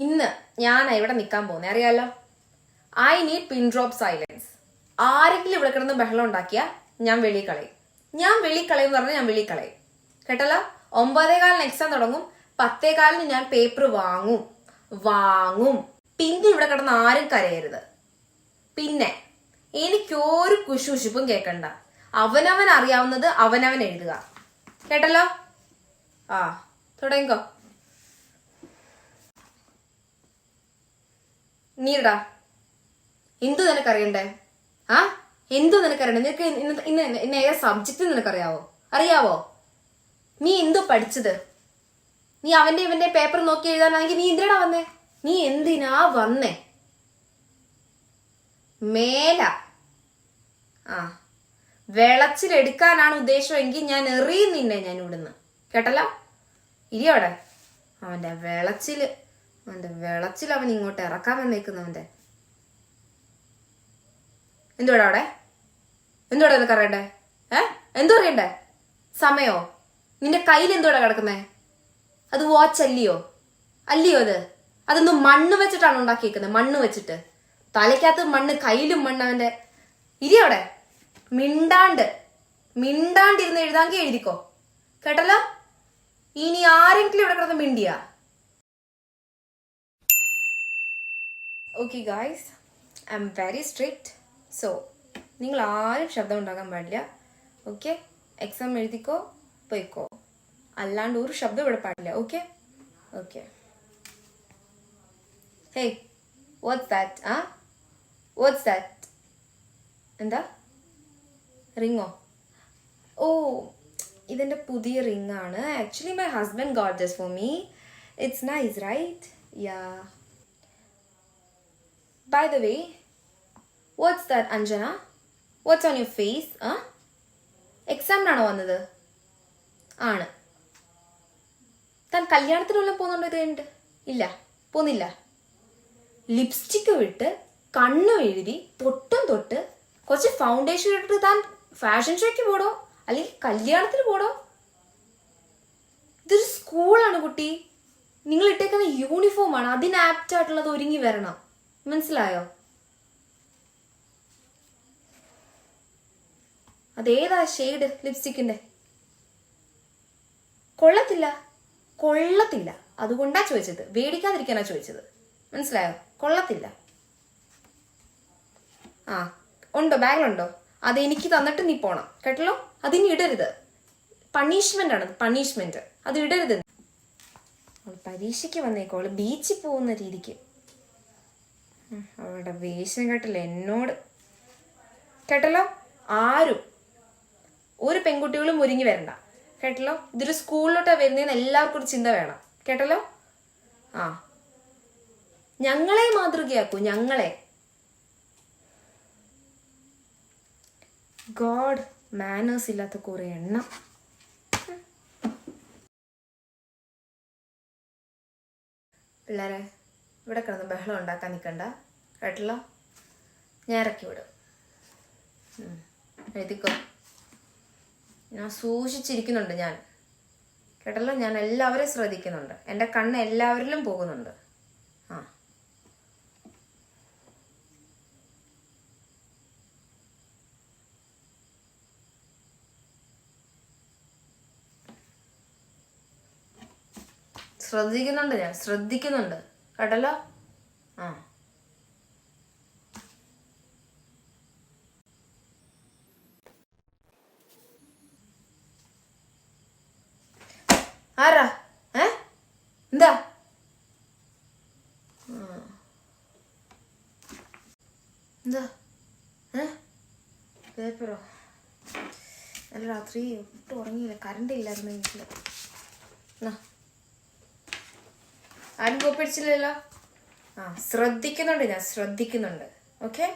ഇന്ന് ഞാൻ ഇവിടെ നിൽക്കാൻ പോകുന്നത് അറിയാലോ. I need pin drop silence. ആരെങ്കിലും ഇവിടെ കിടന്ന് ബഹളം ഉണ്ടാക്കിയാൽ ഞാൻ വെളിയിൽ കളയും. ഞാൻ വെളിയിൽ കളയും എന്ന് പറഞ്ഞാൽ ഞാൻ വെളിയിൽ കളയും. കേട്ടല്ലോ. 9:15 എക്സാം തുടങ്ങും. 10:15 ഞാൻ പേപ്പർ വാങ്ങും. പിന്നെ ഇവിടെ കിടന്ന് ആരും കരയരുത്. പിന്നെ എനിക്കൊരു കുശുശുപ്പും കേൾക്കണ്ട. അവനവൻ അറിയാവുന്നത് അവനവൻ എഴുതുക. കേട്ടല്ലോ. തുടങ്ങിക്കോ. നീടാ എന്തു നിനക്കറിയണ്ടേ? എന്തു നിനക്കറിയണ്ടേ? നിനക്ക് ഇന്ന് ഏതാ സബ്ജക്റ്റ് നിനക്കറിയാവോ? നീ എന്തോ പഠിച്ചത്? നീ അവന്റെ ഇവന്റെ പേപ്പർ നോക്കി എഴുതാനാണെങ്കിൽ നീ എന്തിനാ വന്നേ? നീ എന്തിനാ വന്നേ? മേല വെളച്ചിലെടുക്കാനാണ് ഉദ്ദേശമെങ്കിൽ ഞാൻ എറിയുന്നില്ലേ ഞാൻ ഇവിടുന്ന്. കേട്ടല്ലോ. ഇരിയോടെ. അവന്റെ വെളച്ചില് അവൻ ഇങ്ങോട്ട് ഇറക്കാൻ വന്നേക്കുന്നവന്റെ. എന്തുവാടാ അവിടെ? എന്തുവാടാ ഇതൊക്കെ അറിയണ്ടേ? എന്തോ അറിയണ്ടേ? സമയോ? നിന്റെ കയ്യിൽ എന്തുവാടാ കിടക്കുന്നേ? അത് വാച്ച് അല്ലയോ? അതൊന്നും മണ്ണ് വെച്ചിട്ടാണ് ഉണ്ടാക്കിയേക്കുന്നത്. മണ്ണ് വെച്ചിട്ട് തലയ്ക്കകത്ത് മണ്ണ്, കയ്യിലും മണ്ണ്. അവന്റെ ഇരിയോടെ. മിണ്ടാണ്ടിരുന്ന് എഴുതാമെങ്കിൽ എഴുതിക്കോ. കേട്ടല്ലോ. ഇനി ആരെങ്കിലും ഇവിടെ കിടന്ന് മിണ്ടിയാ. Okay guys, I am very strict. So നിങ്ങൾ ആരും ശബ്ദം ഉണ്ടാക്കാൻ പാടില്ല. ഓക്കെ. എക്സാം എഴുതിക്കോ, പോയിക്കോ. അല്ലാണ്ട് ഒരു ശബ്ദം ഇവിടെ പാടില്ല. ഓക്കെ. Hey, what's that? എന്താ? റിങ്ങോ? ഓ, ഇതെന്റെ പുതിയ റിംഗ് ആണ്. Actually my husband got this for me. It's nice, right? Yeah. By the way, what's that, Anjana? What's on your face? എക്സാമിനാണോ വന്നത്? ആണ്. താൻ കല്യാണത്തിനെല്ലാം പോകുന്നുണ്ടോ ഇത് കഴിഞ്ഞിട്ട്? ഇല്ല, പോന്നില്ല. ലിപ്സ്റ്റിക്ക് വിട്ട്, കണ്ണും എഴുതി, പൊട്ടും തൊട്ട്, കുറച്ച് ഫൗണ്ടേഷൻ ഇട്ടിട്ട് താൻ ഫാഷൻ ഷോയ്ക്ക് പോടോ, അല്ലെങ്കിൽ കല്യാണത്തിന് പോടോ? ഇതൊരു സ്കൂളാണ് കുട്ടി. നിങ്ങൾ ഇട്ടേക്കുന്ന യൂണിഫോമാണ്. അതിന് ആപ്റ്റ് ആയിട്ടുള്ളത് ഒരുങ്ങി വരണം. മനസ്സിലായോ? അതേതാ ഷെയ്ഡ് ലിപ്സ്റ്റിക്കിന്റെ? കൊള്ളത്തില്ല. അതുകൊണ്ടാ ചോദിച്ചത്. വേടിക്കാതിരിക്കാനാ ചോദിച്ചത്. മനസ്സിലായോ? കൊള്ളത്തില്ല. ഉണ്ടോ? ബാഗിലുണ്ടോ? അത് എനിക്ക് തന്നിട്ട് നീ പോണം. കേട്ടല്ലോ. അതിനി ഇടരുത്. പണിഷ്മെന്റ് ആണ്. പണിഷ്മെന്റ്. അത് ഇടരുത്. പരീക്ഷയ്ക്ക് വന്നേക്കോള് ബീച്ചിൽ പോകുന്ന രീതിക്ക്. അവളുടെ വേഷം കേട്ടില്ല എന്നോട്. കേട്ടല്ലോ. ആരും ഒരു പെൺകുട്ടികളും ഒരുങ്ങി വരണ്ട. കേട്ടല്ലോ. ഇതൊരു സ്കൂളിലോട്ടാ വരുന്നതെന്ന് എല്ലാവർക്കും ഒരു ചിന്ത വേണം. കേട്ടല്ലോ. ഞങ്ങളെ മാതൃകയാക്കൂ. ഞങ്ങളെ. ഗോഡ്, മാനേഴ്സ് ഇല്ലാത്ത കുറെ എണ്ണം. പിള്ളേരെ, ഇവിടെ കിടന്ന് ബഹളം ഉണ്ടാക്കാൻ നിൽക്കണ്ട. കേട്ടല്ലോ. ഞാൻ ഇറക്കി വിടും. എഴുതിക്കോ. ഞാൻ സൂക്ഷിച്ചിരിക്കുന്നുണ്ട്. ഞാൻ കേട്ടല്ലോ. ഞാൻ എല്ലാവരെയും ശ്രദ്ധിക്കുന്നുണ്ട്. എൻ്റെ കണ്ണ് എല്ലാവരിലും പോകുന്നുണ്ട്. ഞാൻ ശ്രദ്ധിക്കുന്നുണ്ട്. കേട്ടല്ലോ. ആരാ? എന്താ? പേപ്പറോ? നല്ല രാത്രി ഒട്ടും ഉറങ്ങിയില്ല. കറണ്ട് ഇല്ലായിരുന്നു വീട്ടില്. ആരും കോപ്പി അടിച്ചില്ലല്ലോ. ശ്രദ്ധിക്കുന്നുണ്ട്. ഞാൻ ശ്രദ്ധിക്കുന്നുണ്ട്. ഓക്കെ.